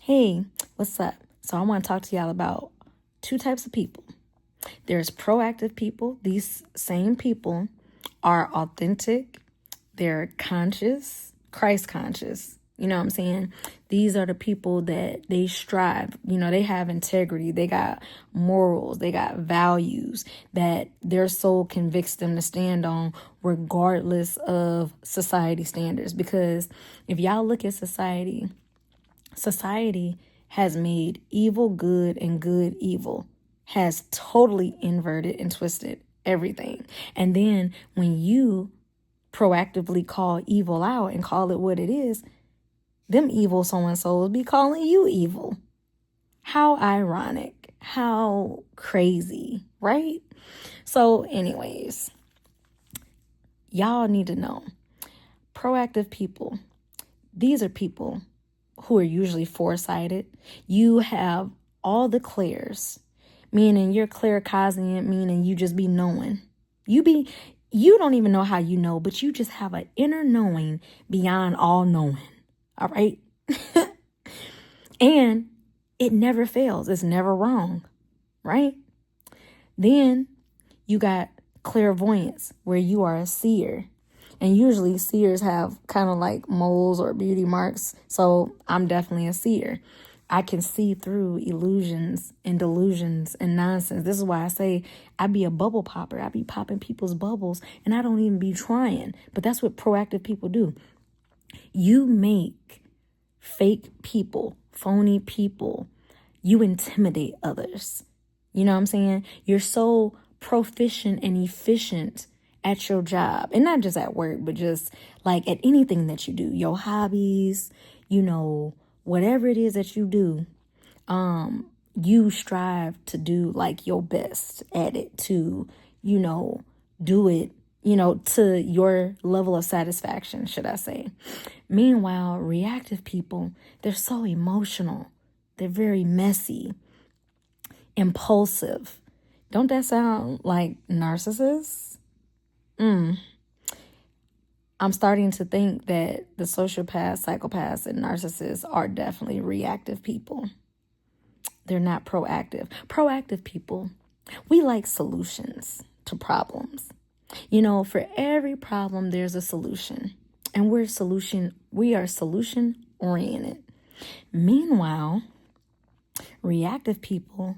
Hey, what's up? So I want to talk to y'all about two types of people. There's proactive people. These same people are authentic. They're conscious, Christ conscious. You know what I'm saying? These are the people that they strive. They have integrity. They got morals. They got values that their soul convicts them to stand on regardless of society standards. Because if y'all look at society has made evil good and good evil, has totally inverted and twisted everything. And then when you proactively call evil out and call it what it is, them evil so-and-sos be calling you evil. How ironic. How crazy, right? So anyways, y'all need to know, proactive people, these are people who are usually foresighted. You have all the clairs, meaning you're claircognizant, meaning you just be knowing. You don't even know how you know, but you just have an inner knowing beyond all knowing. All right? And it never fails. It's never wrong. Right? Then you got clairvoyance, where you are a seer. And usually seers have kind of like moles or beauty marks. So I'm definitely a seer. I can see through illusions and delusions and nonsense. This is why I say I be a bubble popper. I be popping people's bubbles and I don't even be trying. But that's what proactive people do. You make fake people, phony people. You intimidate others. You know what I'm saying? You're so proficient and efficient at your job, and not just at work, but just like at anything that you do, your hobbies, whatever it is that you do, you strive to do like your best at it, to, do it, to your level of satisfaction, should I say. Meanwhile, reactive people, they're so emotional. They're very messy, impulsive. Don't that sound like narcissists? I'm starting to think that the sociopaths, psychopaths, and narcissists are definitely reactive people. They're not proactive. Proactive people, we like solutions to problems. For every problem, there's a solution. And we are solution oriented. Meanwhile, reactive people,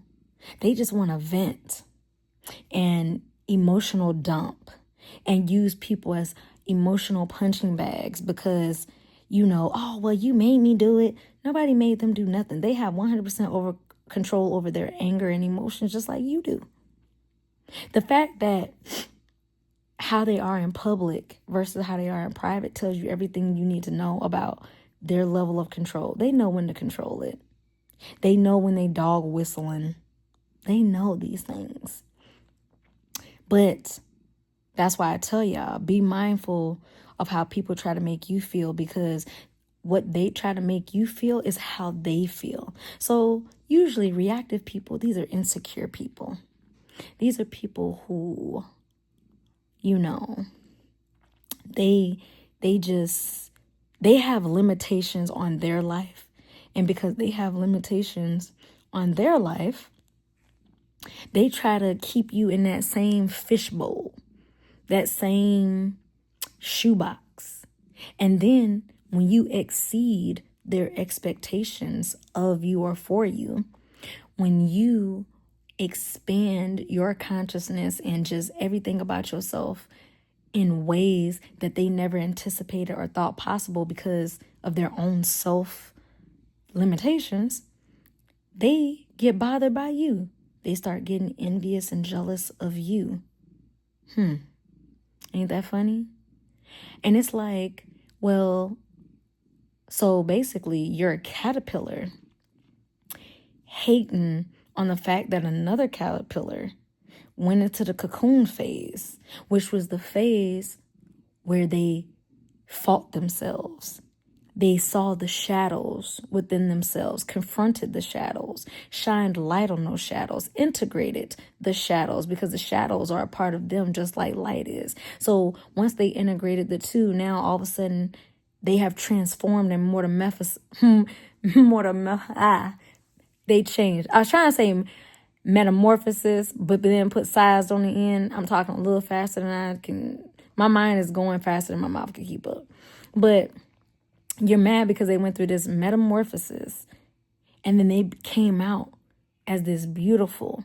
they just want to vent and emotional dump and use people as emotional punching bags because, oh, well, you made me do it. Nobody made them do nothing. They have 100% control over their anger and emotions, just like you do. The fact that how they are in public versus how they are in private tells you everything you need to know about their level of control. They know when to control it. They know when they dog whistling. They know these things. But that's why I tell y'all, be mindful of how people try to make you feel, because what they try to make you feel is how they feel. So usually reactive people, these are insecure people. These are people who, they have limitations on their life. And because they have limitations on their life, they try to keep you in that same fishbowl, that same shoebox. And then when you exceed their expectations of you or for you, when you expand your consciousness and just everything about yourself in ways that they never anticipated or thought possible because of their own self limitations, they get bothered by you. They start getting envious and jealous of you. Ain't that funny? And it's like, well, so basically you're a caterpillar hating on the fact that another caterpillar went into the cocoon phase, which was the phase where they fought themselves. They saw the shadows within themselves, confronted the shadows, shined light on those shadows, integrated the shadows, because the shadows are a part of them just like light is. So once they integrated the two, now all of a sudden they have transformed and They changed. I was trying to say metamorphosis, but then put size on the end. I'm talking a little faster than I can. My mind is going faster than my mouth can keep up. But you're mad because they went through this metamorphosis and then they came out as this beautiful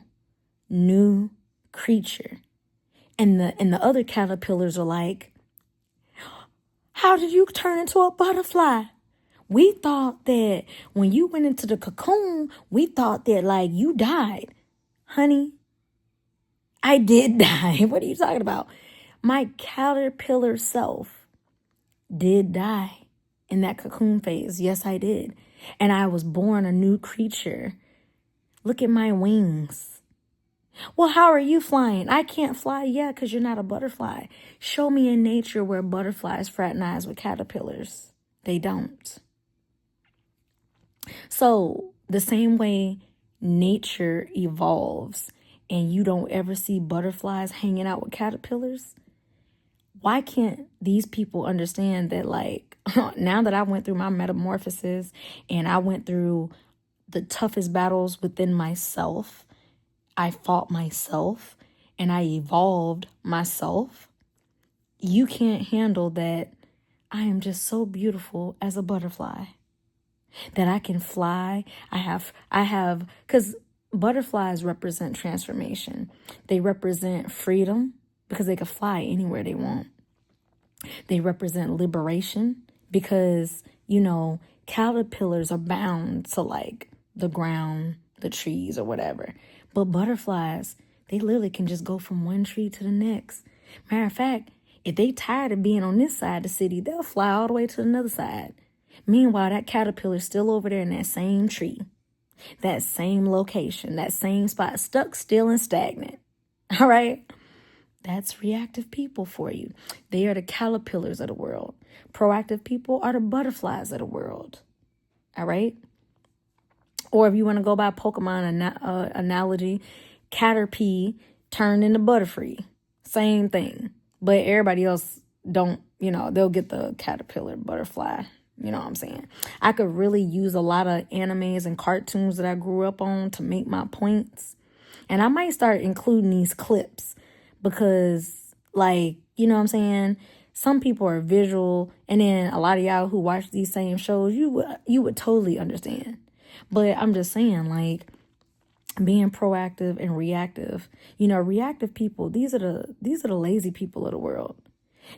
new creature. And the other caterpillars are like, how did you turn into a butterfly? We thought that when you went into the cocoon, we thought that like you died. Honey, I did die. What are you talking about? My caterpillar self did die in that cocoon phase. Yes, I did. And I was born a new creature. Look at my wings. Well, how are you flying? I can't fly. Yeah, because you're not a butterfly. Show me in nature where butterflies fraternize with caterpillars. They don't. So the same way nature evolves and you don't ever see butterflies hanging out with caterpillars, why can't these people understand that, like, now that I went through my metamorphosis and I went through the toughest battles within myself, I fought myself and I evolved myself, you can't handle that I am just so beautiful as a butterfly, that I can fly. Because butterflies represent transformation. They represent freedom because they can fly anywhere they want. They represent liberation because, caterpillars are bound to like the ground, the trees or whatever. But butterflies, they literally can just go from one tree to the next. Matter of fact, if they tired of being on this side of the city, they'll fly all the way to another side. Meanwhile, that caterpillar's still over there in that same tree, that same location, that same spot, stuck still and stagnant. All right? That's reactive people for you. They are the caterpillars of the world. Proactive people are the butterflies of the world. All right? Or if you want to go by Pokemon analogy, Caterpie turned into Butterfree. Same thing. But everybody else don't, they'll get the caterpillar butterfly. You know what I'm saying? I could really use a lot of animes and cartoons that I grew up on to make my points. And I might start including these clips because, like, you know what I'm saying? Some people are visual, and then a lot of y'all who watch these same shows, you would totally understand. But I'm just saying, like, being proactive and reactive. Reactive people, these are the lazy people of the world.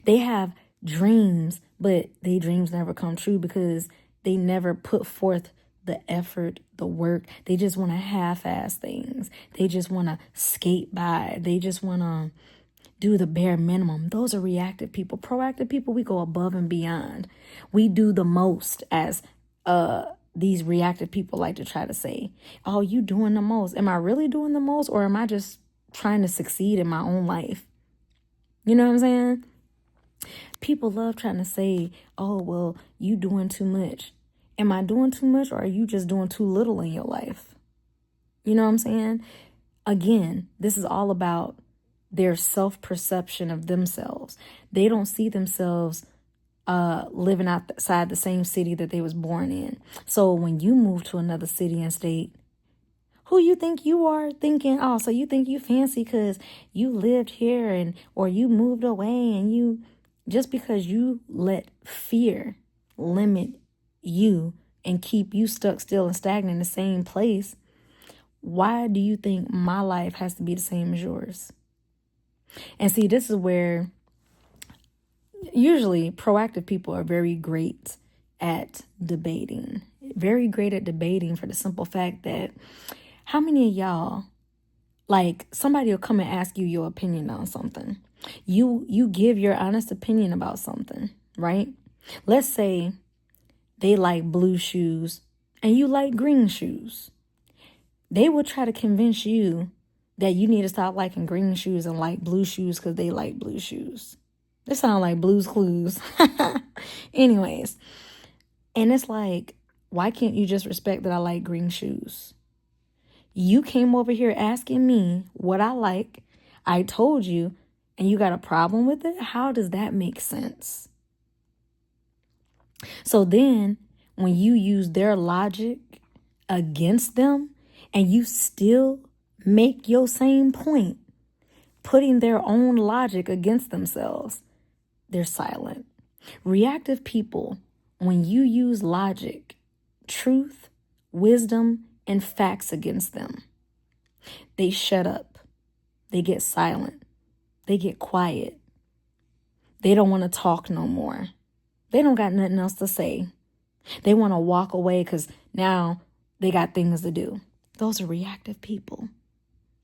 They have dreams, but their dreams never come true because they never put forth the effort, the work. They just want to half-ass things. They just want to skate by. They just want to do the bare minimum. Those are reactive people. Proactive people, we go above and beyond. We do the most, as these reactive people like to try to say. Oh, you doing the most. Am I really doing the most, or am I just trying to succeed in my own life? You know what I'm saying? People love trying to say, oh, well, you doing too much. Am I doing too much, or are you just doing too little in your life? You know what I'm saying? Again, this is all about their self-perception of themselves. They don't see themselves living outside the same city that they was born in. So when you move to another city and state, who you think you are thinking, oh, so you think you fancy because you lived here or you moved away, and just because you let fear limit you and keep you stuck still and stagnant in the same place, why do you think my life has to be the same as yours? And see, this is where usually proactive people are very great at debating. Very great at debating for the simple fact that how many of y'all, like, somebody will come and ask you your opinion on something. You give your honest opinion about something, right? Let's say they like blue shoes and you like green shoes. They will try to convince you that you need to stop liking green shoes and like blue shoes because they like blue shoes. They sound like Blue's Clues. Anyways, and it's like, why can't you just respect that I like green shoes? You came over here asking me what I like. I told you, and you got a problem with it? How does that make sense? So then when you use their logic against them and you still make your same point, putting their own logic against themselves, they're silent. Reactive people, when you use logic, truth, wisdom, and facts against them, they shut up. They get silent. They get quiet. They don't want to talk no more. They don't got nothing else to say. They want to walk away because now they got things to do. Those are reactive people.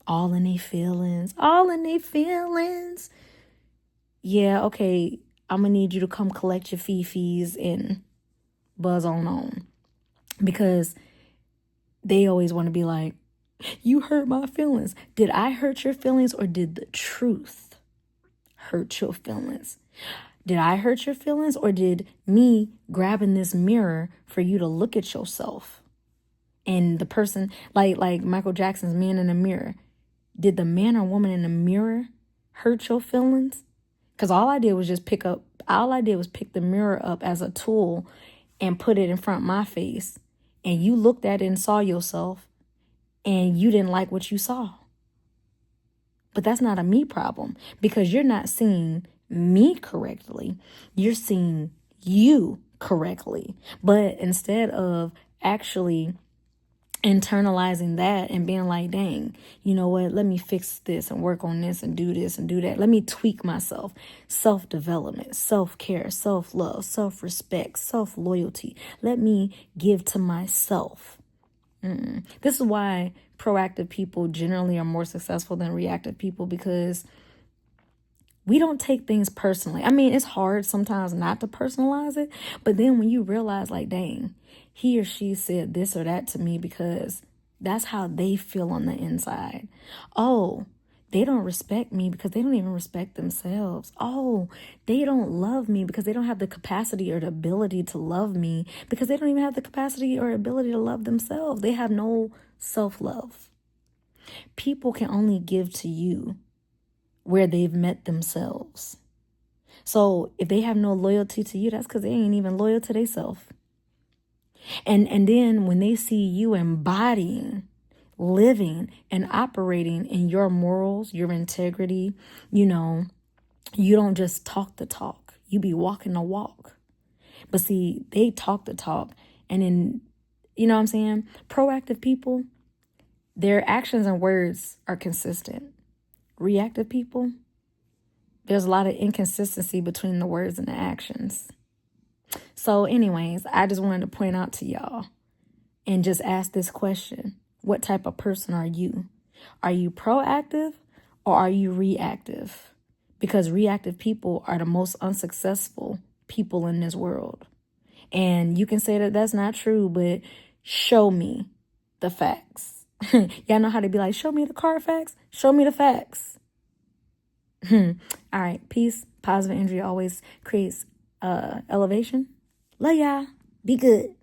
All in their feelings. All in their feelings. Yeah, okay, I'm going to need you to come collect your fee-fees and buzz on. Because they always want to be like, you hurt my feelings. Did I hurt your feelings or did the truth hurt your feelings? Did I hurt your feelings or did me grabbing this mirror for you to look at yourself? And the person, like Michael Jackson's Man in the Mirror, did the man or woman in the mirror hurt your feelings? Because all I did was pick the mirror up as a tool and put it in front of my face. And you looked at it and saw yourself and you didn't like what you saw. But that's not a me problem because you're not seeing me correctly. You're seeing you correctly. But instead of actually internalizing that and being like, dang, you know what? Let me fix this and work on this and do this and do that. Let me tweak myself. Self-development, self-care, self-love, self-respect, self-loyalty. Let me give to myself. This is why proactive people generally are more successful than reactive people because we don't take things personally. I mean, it's hard sometimes not to personalize it, but then when you realize like, dang, he or she said this or that to me because that's how they feel on the inside. Oh, they don't respect me because they don't even respect themselves. Oh, they don't love me because they don't have the capacity or the ability to love me because they don't even have the capacity or ability to love themselves. They have no self-love. People can only give to you where they've met themselves. So if they have no loyalty to you, that's because they ain't even loyal to themselves. And then when they see you embodying, living, and operating in your morals, your integrity, you don't just talk the talk. You be walking the walk. But see, they talk the talk. And then, you know what I'm saying? Proactive people, their actions and words are consistent. Reactive people, there's a lot of inconsistency between the words and the actions. So anyways, I just wanted to point out to y'all and just ask this question. What type of person are you? Are you proactive or are you reactive? Because reactive people are the most unsuccessful people in this world. And you can say that that's not true, but show me the facts. Y'all know how to be like, show me the Carfax, show me the facts. All right, peace. Positive energy always creates elevation. Love y'all. Be good.